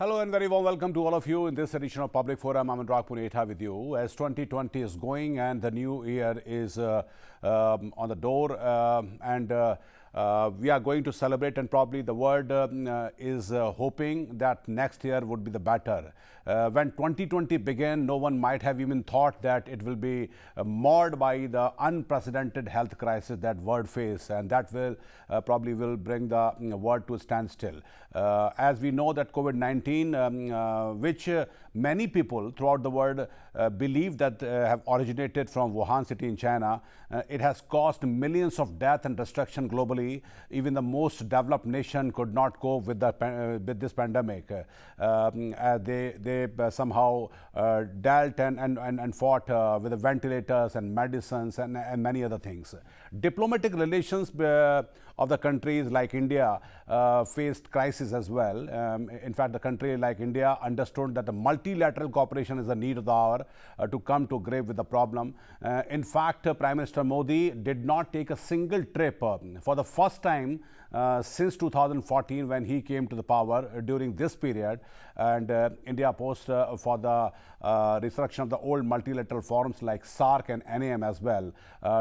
Hello and very warm welcome to all of you in this edition of Public Forum. I'm Anurag Punetha with you. As 2020 is going and the new year is on the door, we are going to celebrate, and probably the world is hoping that next year would be the better. When 2020 began, no one might have even thought that it will be marred by the unprecedented health crisis that world face, and that will probably will bring the world to a standstill. As we know that COVID-19, which many people throughout the world believe that have originated from Wuhan city in China, it has caused millions of death and destruction globally. Even the most developed nation could not cope with with this pandemic. They somehow dealt and fought with the ventilators and medicines and many other things. Diplomatic relations of the countries like India faced crisis as well. In fact, the country like India understood that the multilateral cooperation is the need of the hour to come to grave with the problem. In fact, Prime Minister Modi did not take a single trip for the first time since 2014 when he came to the power during this period, and India posed for the resurrection of the old multilateral forums like SAARC and NAM as well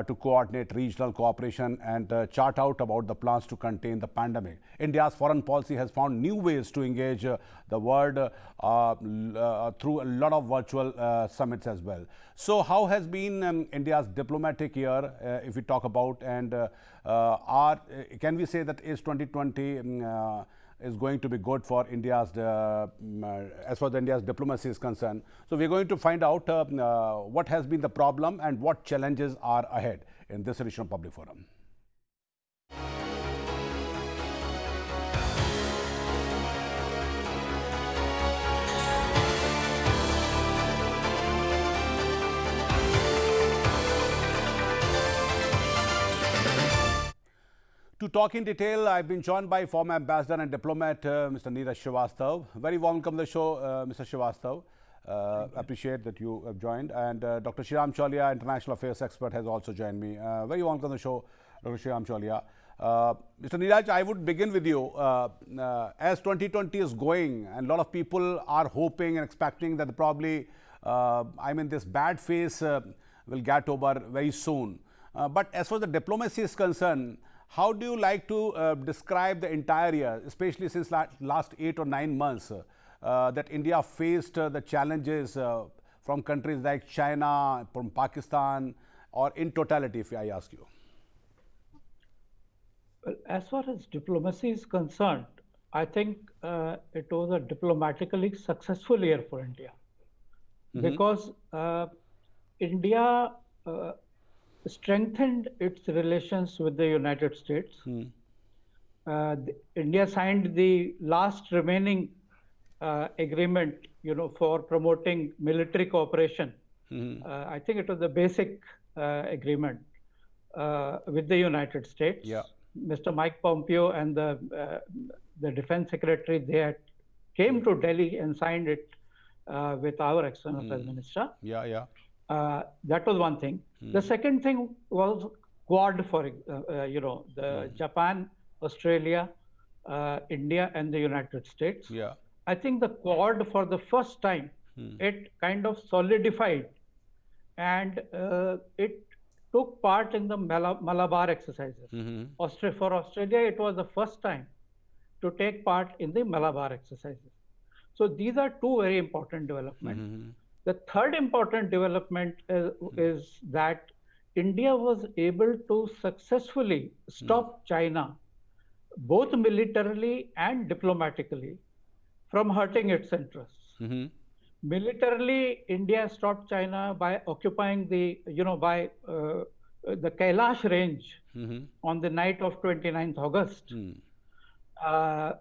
to coordinate regional cooperation and chart out about the plans to contain the pandemic. India's foreign policy has found new ways to engage the world through a lot of virtual summits as well. So how has been India's diplomatic year, if we talk about, and can we say that is 2020 is going to be good for India's, as far as India's diplomacy is concerned? So we're going to find out what has been the problem and what challenges are ahead in this edition of Public Forum. To talk in detail, I've been joined by former ambassador and diplomat, Mr. Neeraj Srivastava. Very welcome to the show, Mr. Srivastava. Appreciate that you have joined. And Dr. Shriram Cholia, international affairs expert, has also joined me. Very welcome to the show, Dr. Shriram Cholia. Mr. Neeraj, I would begin with you. As 2020 is going, and a lot of people are hoping and expecting that probably, this bad phase will get over very soon. But as far as the diplomacy is concerned, how do you like to describe the entire year, especially since last 8 or 9 months, that India faced the challenges from countries like China, from Pakistan, or in totality, if I ask you? Well, as far as diplomacy is concerned, I think it was a diplomatically successful year for India, because India strengthened its relations with the United States. India signed the last remaining agreement, for promoting military cooperation. I think it was the basic agreement with the United States. Yeah. Mr. Mike Pompeo and the Defense Secretary, they came to Delhi and signed it with our External Affairs Minister. Yeah. That was one thing. The second thing was Quad, for the Japan, Australia, India, and the United States. Yeah. I think the Quad, for the first time, it kind of solidified, and it took part in the Malabar exercises. For Australia, it was the first time to take part in the Malabar exercises. So these are two very important developments. The third important development is that India was able to successfully stop China, both militarily and diplomatically, from hurting its interests. Militarily, India stopped China by occupying the Kailash range on the night of 29th August,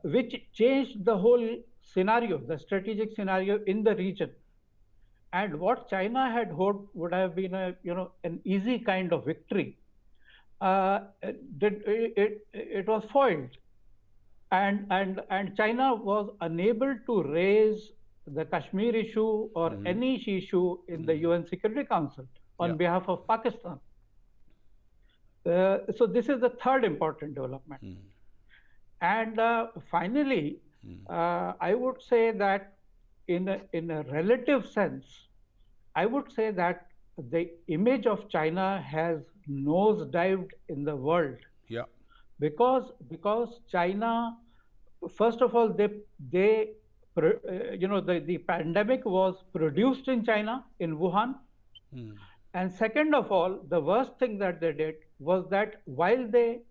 which changed the whole scenario, the strategic scenario in the region. And what China had hoped would have been an easy kind of victory, it was foiled, and China was unable to raise the Kashmir issue or any issue in the UN Security Council on behalf of Pakistan. So this is the third important development. And finally, I would say that in a relative sense, I would say that the image of China has nosedived in the world Yeah. because China, first of all, the pandemic was produced in China in Wuhan, and second of all, the worst thing that they did was that while they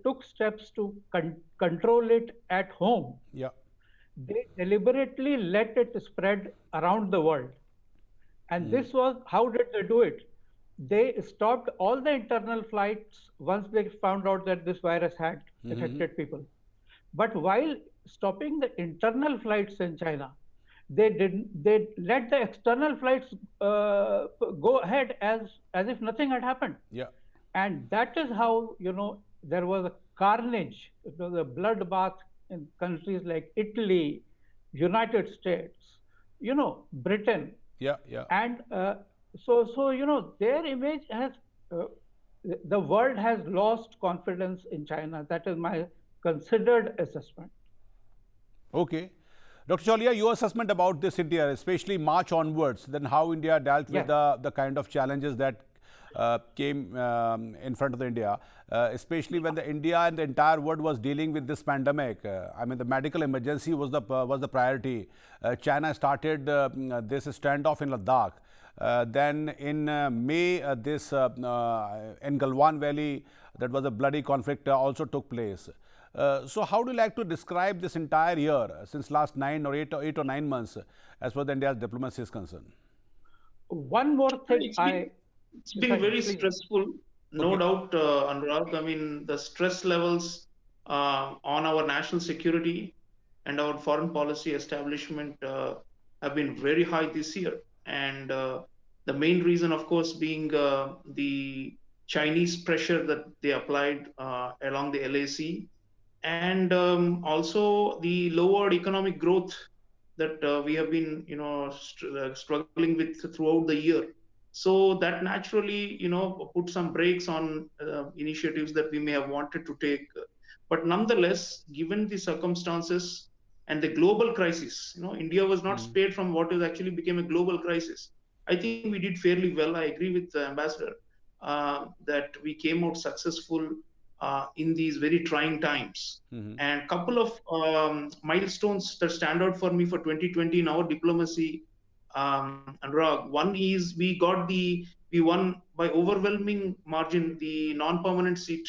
took steps to control it at home, Yeah. they deliberately let it spread around the world. And this was, how did they do it? They stopped all the internal flights once they found out that this virus had affected people. But while stopping the internal flights in China, they let the external flights go ahead as if nothing had happened. Yeah. And that is how, there was a carnage, the bloodbath in countries like Italy, United States, Britain. Yeah. Yeah. And their image has, uh, the world has lost confidence in China. That is my considered assessment. Okay. Dr. Cholia, your assessment about this India, especially March onwards, then how India dealt with Yes. the kind of challenges that came in front of the India, especially when the India and the entire world was dealing with this pandemic. I mean, the medical emergency was the priority. China started this standoff in Ladakh. Then in May, this in Galwan Valley, that was a bloody conflict also took place. So, how do you like to describe this entire year since last 8 or 9 months, as far as India's diplomacy is concerned? One more thing It's been I, it's if been I very please. stressful, no Okay. doubt, Anurag. I mean, the stress levels on our national security and our foreign policy establishment have been very high this year. And the main reason, of course, being the Chinese pressure that they applied along the LAC, and also the lowered economic growth that we have been, struggling with throughout the year. So that naturally, put some brakes on initiatives that we may have wanted to take. But nonetheless, given the circumstances and the global crisis, India was not spared from what is actually became a global crisis. I think we did fairly well. I agree with the ambassador that we came out successful in these very trying times. And couple of milestones that stand out for me for 2020 in our diplomacy, Anurag. One is we won by overwhelming margin the non-permanent seat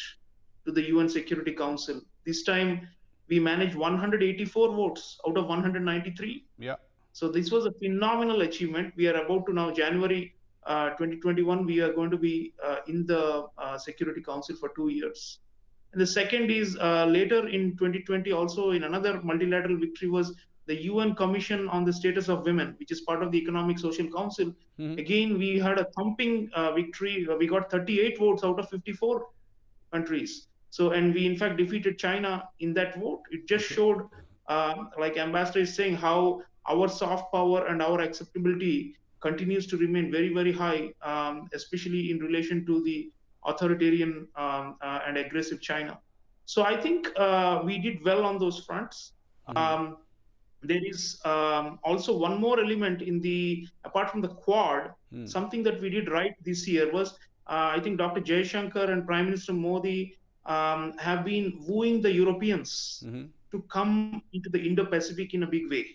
to the UN Security Council. This time we managed 184 votes out of 193. Yeah. So this was a phenomenal achievement. We are about to now January 2021. We are going to be in the Security Council for 2 years. And the second is later in 2020, also in another multilateral victory was the UN Commission on the Status of Women, which is part of the Economic Social Council. Again, we had a thumping victory. We got 38 votes out of 54 countries. So, and we in fact defeated China in that vote. It just Okay. showed, like Ambassador is saying, how our soft power and our acceptability continues to remain very, very high, especially in relation to the authoritarian and aggressive China. So I think we did well on those fronts. Um, there is also one more element in the apart from the quad, something that we did right this year was I think Dr. Jaishankar and Prime Minister Modi have been wooing the Europeans to come into the Indo-Pacific in a big way.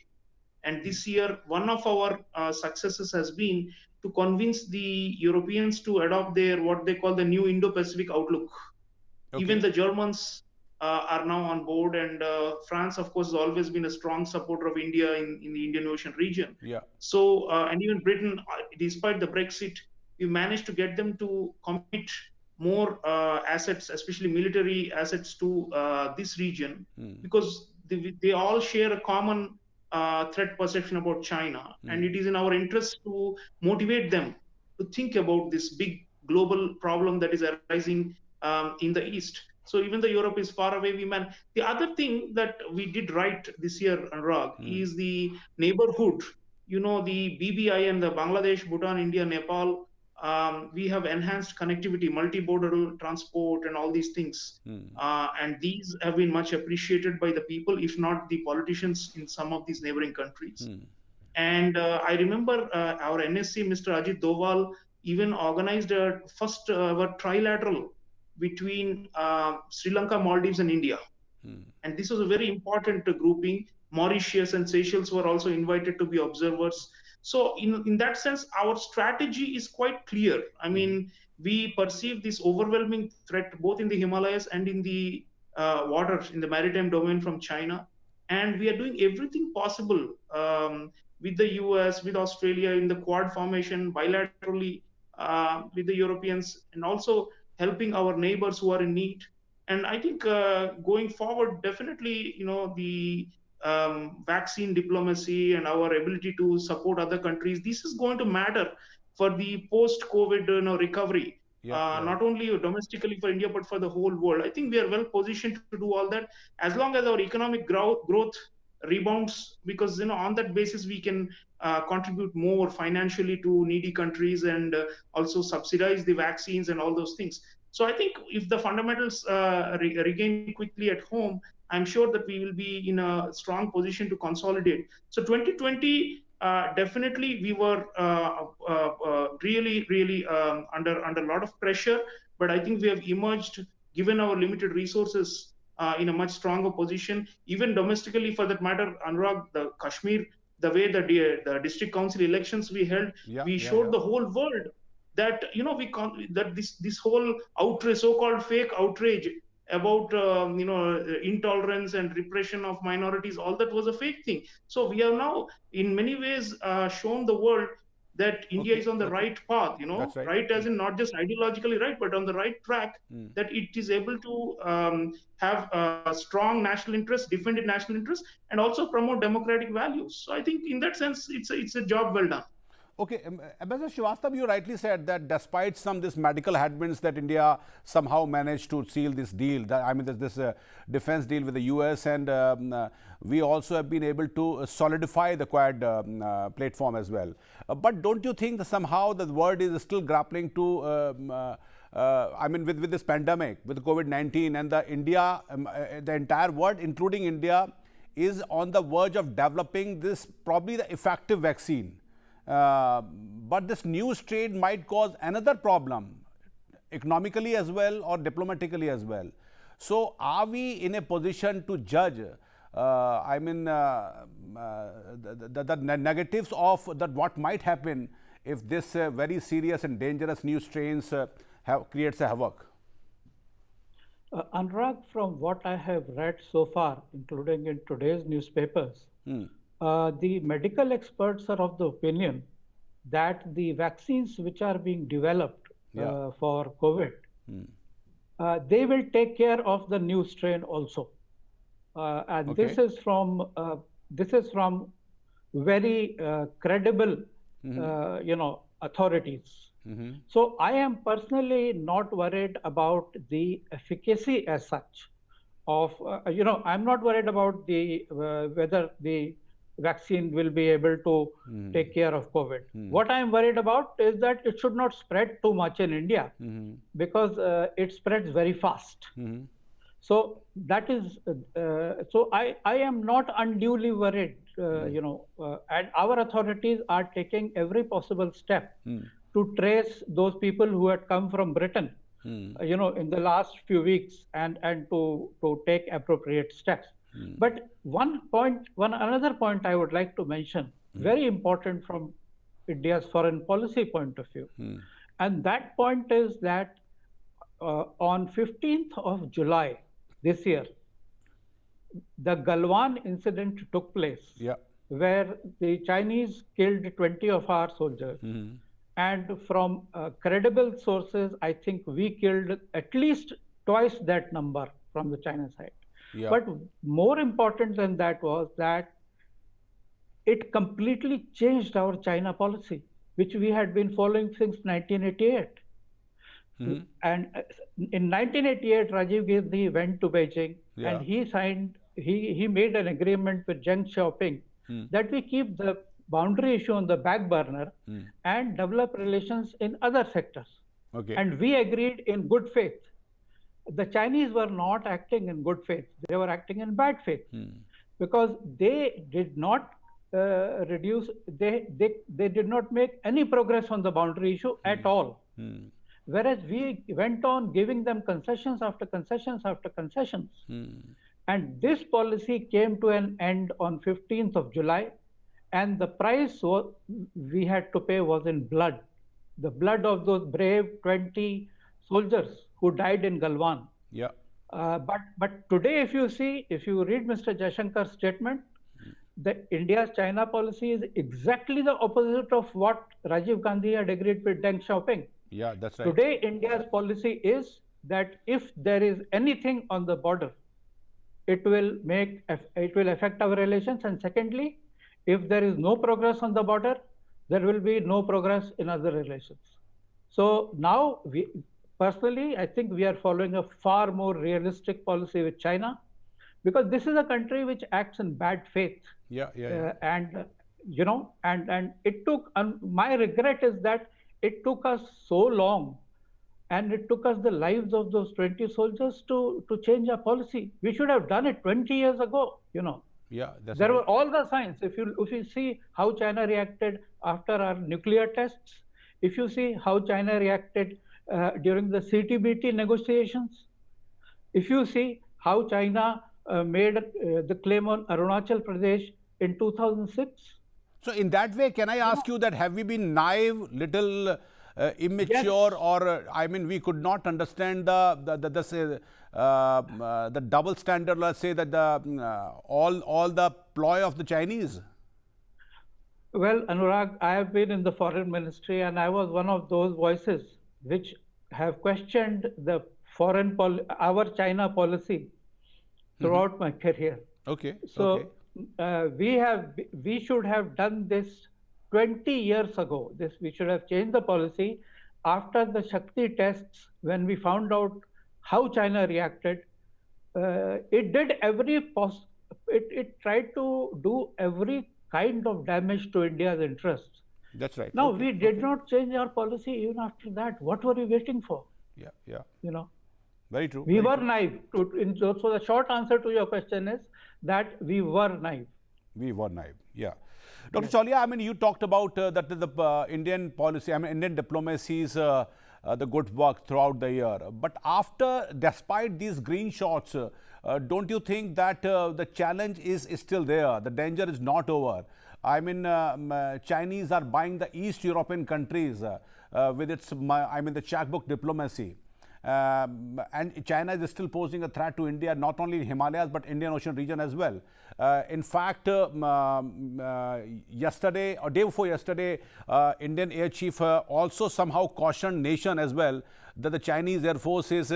And this year, one of our successes has been to convince the Europeans to adopt their what they call the new Indo-Pacific outlook. Even Okay. the Germans are now on board, and France, of course, has always been a strong supporter of India in the Indian Ocean region. Yeah. So, and even Britain, despite the Brexit, we managed to get them to commit more assets, especially military assets, to this region because they all share a common threat perception about China, and it is in our interest to motivate them to think about this big global problem that is arising in the east. So even though Europe is far away, we man. The other thing that we did right this year, Anurag, is the neighborhood. The BBI and the Bangladesh, Bhutan, India, Nepal. we have enhanced connectivity, multi-border transport, and all these things. And these have been much appreciated by the people, if not the politicians in some of these neighboring countries. And I remember our NSC, Mr. Ajit Doval, even organized a first trilateral between Sri Lanka, Maldives, and India. And this was a very important grouping. Mauritius and Seychelles were also invited to be observers. So, in that sense, our strategy is quite clear. I mean, we perceive this overwhelming threat both in the Himalayas and in the waters, in the maritime domain from China. And we are doing everything possible with the US, with Australia in the Quad formation, bilaterally with the Europeans, and also helping our neighbors who are in need. And I think going forward, definitely, the vaccine diplomacy and our ability to support other countries, this is going to matter for the post-COVID recovery, Yeah, yeah. not only domestically for India, but for the whole world. I think we are well positioned to do all that as long as our economic growth rebounds, because on that basis we can contribute more financially to needy countries, and also subsidize the vaccines and all those things. So I think if the fundamentals regain quickly at home, I'm sure that we will be in a strong position to consolidate. So 2020, definitely we were really under a lot of pressure, but I think we have emerged, given our limited resources, in a much stronger position. Even domestically, for that matter, Anurag, the Kashmir, the way the district council elections we held, Yeah, we yeah, showed yeah. the whole world that that this whole outrage, so-called fake outrage about intolerance and repression of minorities, all that was a fake thing. So we have now, in many ways, shown the world that India Okay, is on the that's right. right path. That's right. Right, as in not just ideologically right, but on the right track. That it is able to have a strong national interest, defend its national interest, and also promote democratic values. So I think, in that sense, it's a job well done. Okay, Ambassador Srivastava, you rightly said that despite some this medical headwinds that India somehow managed to seal this deal, I mean this defense deal with the US, and we also have been able to solidify the Quad platform as well. But don't you think that somehow the world is still grappling to, I mean, with this pandemic, with COVID-19, and the entire world, including India, is on the verge of developing this probably the effective vaccine. But this new strain might cause another problem, economically as well or diplomatically as well. So, are we in a position to judge? I mean, the negatives of that what might happen if this very serious and dangerous new strains creates a havoc? Anurag, from what I have read so far, including in today's newspapers, the medical experts are of the opinion that the vaccines which are being developed for COVID, they will take care of the new strain also. And Okay. this is from very credible, authorities. So I am personally not worried about the efficacy as such of, I'm not worried about the whether the vaccine will be able to take care of COVID. What I'm worried about is that it should not spread too much in India, because it spreads very fast. So that is, so I am not unduly worried, and our authorities are taking every possible step to trace those people who had come from Britain, in the last few weeks, and to take appropriate steps. But another point I would like to mention, very important from India's foreign policy point of view, and that point is that on 15th of July this year, the Galwan incident took place, where the Chinese killed 20 of our soldiers. And from credible sources, I think we killed at least twice that number from the China side. But more important than that was that it completely changed our China policy, which we had been following since 1988. And in 1988, Rajiv Gandhi went to Beijing, and he made an agreement with Deng Xiaoping that we keep the boundary issue on the back burner and develop relations in other sectors. Okay. And we agreed in good faith. The Chinese were not acting in good faith. They were acting in bad faith because they did not they did not make any progress on the boundary issue at all. Whereas we went on giving them concessions after concessions after concessions. And this policy came to an end on 15th of July, and the price we had to pay was in blood. The blood of those brave 20 soldiers who died in Galwan. Yeah. But today, if you read Mr. Jaishankar's statement, the India's China policy is exactly the opposite of what Rajiv Gandhi had agreed with Deng Xiaoping. Yeah, that's right. Today, India's policy is that if there is anything on the border, it will affect our relations. And secondly, if there is no progress on the border, there will be no progress in other relations. So now, personally, I think we are following a far more realistic policy with China, because this is a country which acts in bad faith. And it took. My regret is that it took us so long, and it took us the lives of those 20 soldiers to change our policy. We should have done it 20 years ago. Yeah, that's there right. were all the signs. If you see how China reacted after our nuclear tests, if you see how China reacted during the CTBT negotiations, if you see how China made the claim on Arunachal Pradesh in 2006. So in that way, can I ask you that have we been naive, little immature, or I mean, we could not understand the double standard, let's say, that all the ploy of the Chinese? Well, Anurag, I have been in the foreign ministry, and I was one of those voices which have questioned the our China policy throughout my career. Okay. So we should have done this 20 years ago. We should have changed the policy after the Shakti tests, when we found out how China reacted. It did it tried to do every kind of damage to India's interests. That's right. Now, we did not change our policy even after that. What were we waiting for? Yeah. Very true. We were naive. So the short answer to your question is that we were naive. We were naive, yeah. Dr. Cholia, I mean, you talked about that the Indian policy, I mean, Indian diplomacy's the good work throughout the year. But despite these green shots, don't you think that the challenge is still there? The danger is not over. I mean, Chinese are buying the East European countries with the checkbook diplomacy. And China is still posing a threat to India, not only in Himalayas, but Indian Ocean region as well. In fact, yesterday or day before yesterday, Indian Air Chief also somehow cautioned nation as well that the Chinese Air Force is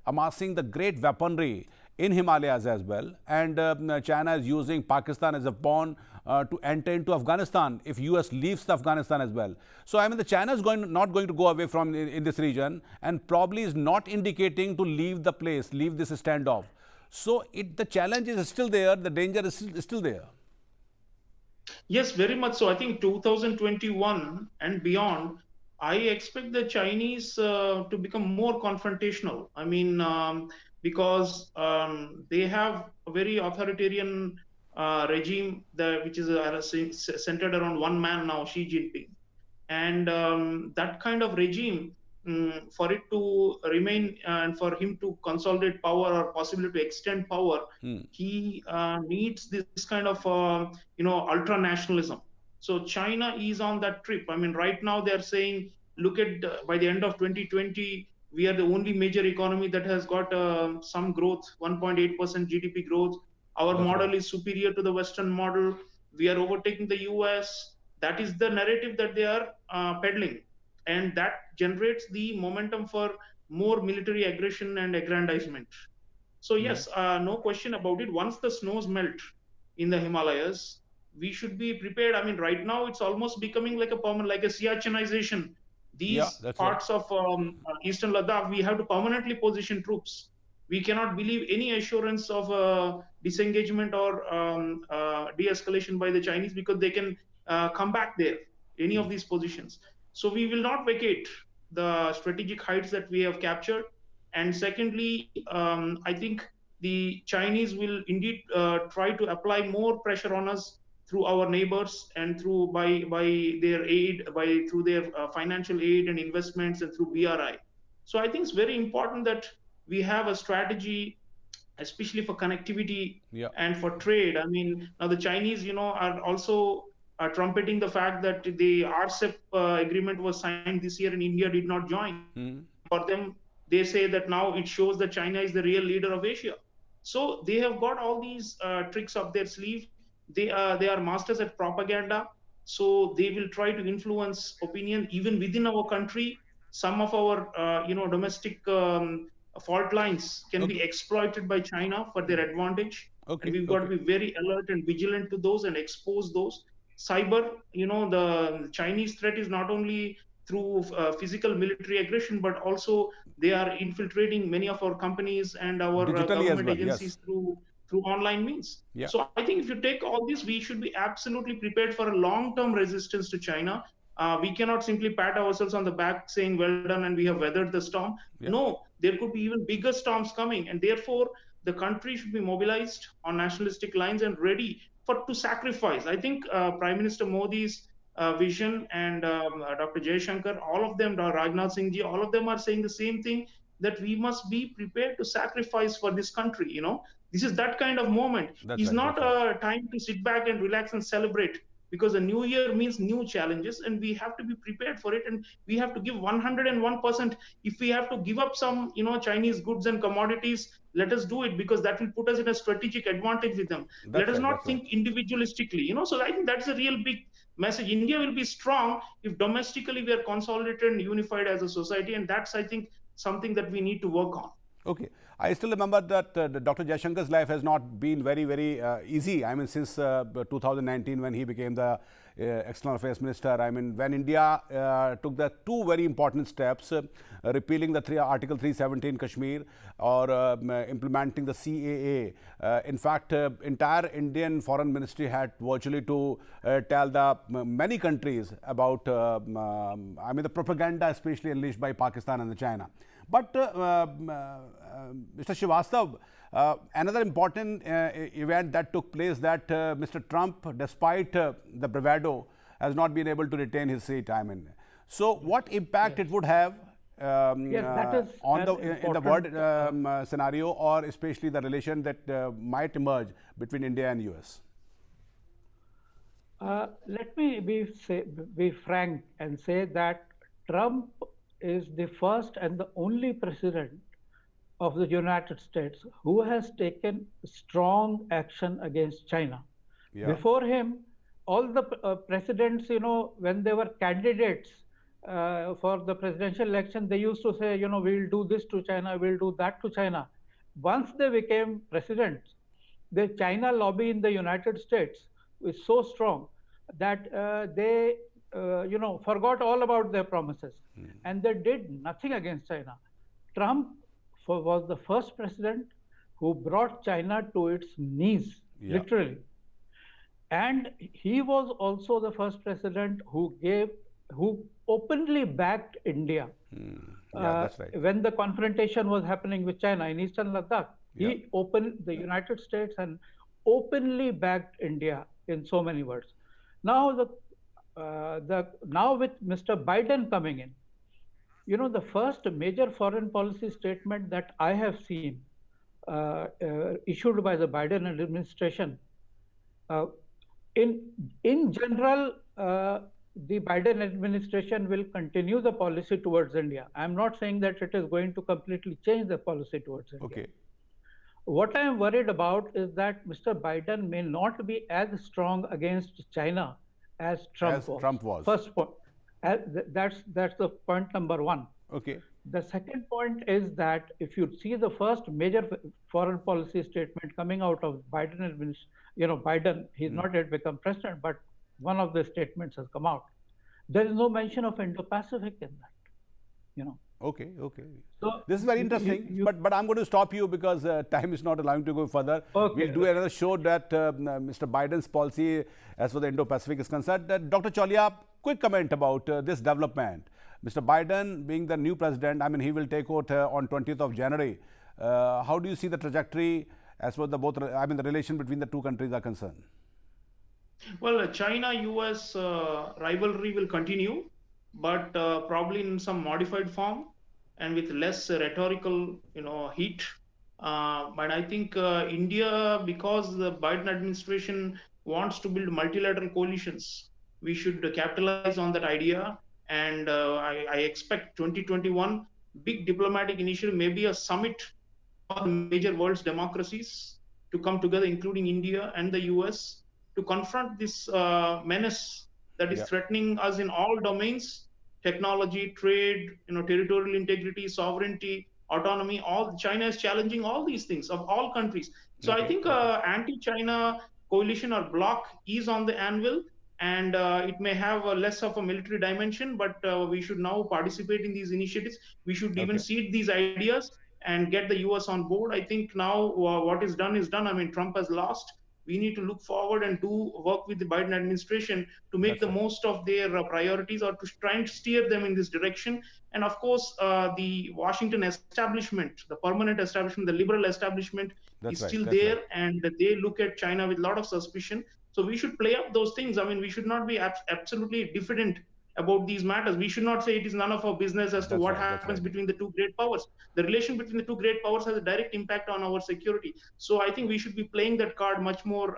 amassing the great weaponry in Himalayas as well. And China is using Pakistan as a pawn to enter into Afghanistan if US leaves Afghanistan as well. So I mean, the China is not going to go away from in this region, and probably is not indicating to leave the place, leave this standoff. So the challenge is still there, the danger is still there. Yes, very much so. I think 2021 and beyond, I expect the Chinese to become more confrontational. I mean, because they have a very authoritarian regime which is centered around one man now, Xi Jinping. And that kind of regime, for it to remain and for him to consolidate power or possibly to extend power, he needs this kind of ultra nationalism. So China is on that trip. I mean, right now they're saying, look at by the end of 2020, we are the only major economy that has got some growth, 1.8% GDP growth. Our model is superior to the Western model. We are overtaking the US. That is the narrative that they are peddling. And that generates the momentum for more military aggression and aggrandizement. So yes, no question about it. Once the snows melt in the Himalayas, we should be prepared. I mean, right now it's almost becoming like a Siacinization. These parts of Eastern Ladakh, we have to permanently position troops. We cannot believe any assurance of disengagement or de-escalation by the Chinese, because they can come back there, any of these positions. So we will not vacate the strategic heights that we have captured. And secondly, I think the Chinese will indeed try to apply more pressure on us through our neighbors and by their aid, by through their financial aid and investments and through BRI. So I think it's very important that we have a strategy, especially for connectivity Yeah. and for trade. I mean, now the Chinese, are also trumpeting the fact that the RCEP agreement was signed this year and India did not join. Mm. And for them, they say that now it shows that China is the real leader of Asia. So they have got all these tricks up their sleeve. They are masters at propaganda. So they will try to influence opinion even within our country. Some of our domestic fault lines can be Okay. exploited by China for their advantage, and Okay. we've got to Okay. be very alert and vigilant to those and expose those. Cyber, the Chinese threat is not only through physical military aggression, but also they are infiltrating many of our companies and our Digitally as government well. agencies Yes. through online means. Yeah. So I think if you take all this, we should be absolutely prepared for a long-term resistance to China. We cannot simply pat ourselves on the back saying, well done, and we have weathered the storm. Yeah. No, there could be even bigger storms coming. And therefore, the country should be mobilized on nationalistic lines and ready to sacrifice. I think Prime Minister Modi's vision and Dr. Jaishankar, all of them, Rajnath Singh ji, all of them are saying the same thing, that we must be prepared to sacrifice for this country. This is that kind of moment. That's It's right. not That's right. a time to sit back and relax and celebrate, because a new year means new challenges and we have to be prepared for it, and we have to give 101%. If we have to give up some Chinese goods and commodities, let us do it, because that will put us in a strategic advantage with them. Let That's us right. not That's right. think individualistically. So I think that's a real big message. India will be strong if domestically we are consolidated and unified as a society, and that's, I think, something that we need to work on. Okay. I still remember that Dr. Jaishankar's life has not been very, very easy. I mean, since 2019, when he became the External Affairs Minister, I mean, when India took the two very important steps, repealing the Article 370 in Kashmir, or implementing the CAA. In fact, entire Indian Foreign Ministry had virtually to tell the many countries about, I mean, the propaganda especially unleashed by Pakistan and China. But Mr. Srivastav, another important event that took place, that Mr. Trump, despite the bravado, has not been able to retain his seat. I mean, so what impact it would have Yes, that is on the in the world important. scenario, or especially the relation that might emerge between India and US? Let me be frank and say that Trump is the first and the only president of the United States who has taken strong action against China. Yeah. Before him, all the presidents, when they were candidates for the presidential election, they used to say, we'll do this to China, we'll do that to China. Once they became presidents, the China lobby in the United States is so strong that they, forgot all about their promises, and they did nothing against China. Trump was the first president who brought China to its knees, Yeah. literally. And he was also the first president who openly backed India. Yeah, that's right. When the confrontation was happening with China in Eastern Ladakh, Yeah. he opened the United States and openly backed India in so many words. Now now with Mr. Biden coming in, the first major foreign policy statement that I have seen issued by the Biden administration, uh, in general, the Biden administration will continue the policy towards India. I'm not saying that it is going to completely change the policy towards India. Okay. What I am worried about is that Mr. Biden may not be as strong against China as Trump As was. Trump was. First point. That's the point number one. Okay. The second point is that if you see the first major foreign policy statement coming out of Biden administration, Biden, he's not yet become president, but one of the statements has come out. There is no mention of Indo-Pacific in that. you know. Okay, okay. So This is very interesting, but I'm going to stop you because time is not allowing to go further. okay, We'll do another show that Mr. Biden's policy as for the Indo-Pacific is concerned. Dr. Cholia, quick comment about this development. Mr. Biden being the new president, I mean, he will take out on 20th of January. How do you see the trajectory as for the both, I mean, the relation between the two countries are concerned? Well, China-US rivalry will continue, but probably in some modified form and with less rhetorical, heat. But I think India, because the Biden administration wants to build multilateral coalitions, we should capitalize on that idea. And I expect 2021 big diplomatic initiative, maybe a summit of all the major world's democracies to come together, including India and the US, to confront this menace that is Yeah. threatening us in all domains: technology, trade, territorial integrity, sovereignty, autonomy. All China is challenging all these things of all countries. So I Okay, think okay. anti-China coalition or bloc is on the anvil, and it may have a less of a military dimension, but we should now participate in these initiatives. We should even Okay. seed these ideas and get the US on board. I think now what is done is done. I mean, Trump has lost. We need to look forward and do work with the Biden administration to make That's the right. most of their priorities, or to try and steer them in this direction. And of course, the Washington establishment, the permanent establishment, the liberal establishment That's is right. still That's right. there, and they look at China with a lot of suspicion. So we should play up those things. I mean, we should not be absolutely diffident about these matters. We should not say it is none of our business as to That's what right. That's happens right. between the two great powers. The relation between the two great powers has a direct impact on our security. So I think we should be playing that card much more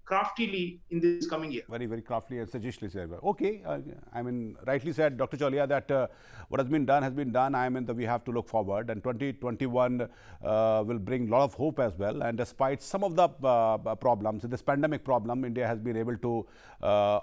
craftily in this coming year. Very, very craftily and sagaciously said. Okay, I mean, rightly said, Dr. Cholia, that what has been done has been done. I mean, we have to look forward, and 2021 will bring a lot of hope as well. And despite some of the problems, this pandemic problem, India has been able to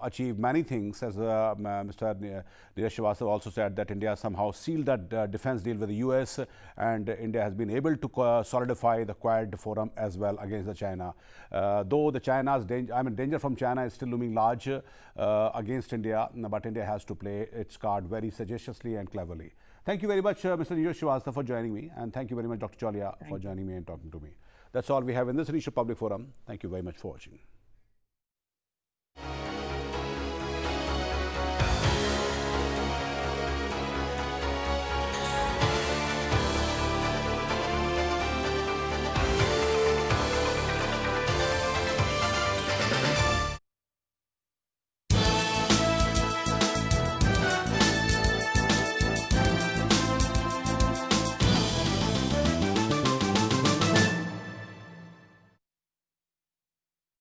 achieve many things. As Mr. Neeraj Srivastava also said, that India somehow sealed that defense deal with the US, and India has been able to solidify the Quad forum as well against the China. Though the China's danger from China is still looming large against India, but India has to play its card very sagaciously and cleverly. Thank you very much, Mr. Neeraj Srivastava, for joining me, and thank you very much, Dr. Cholia, for joining me and talking to me. That's all we have in this initial public forum. Thank you very much for watching.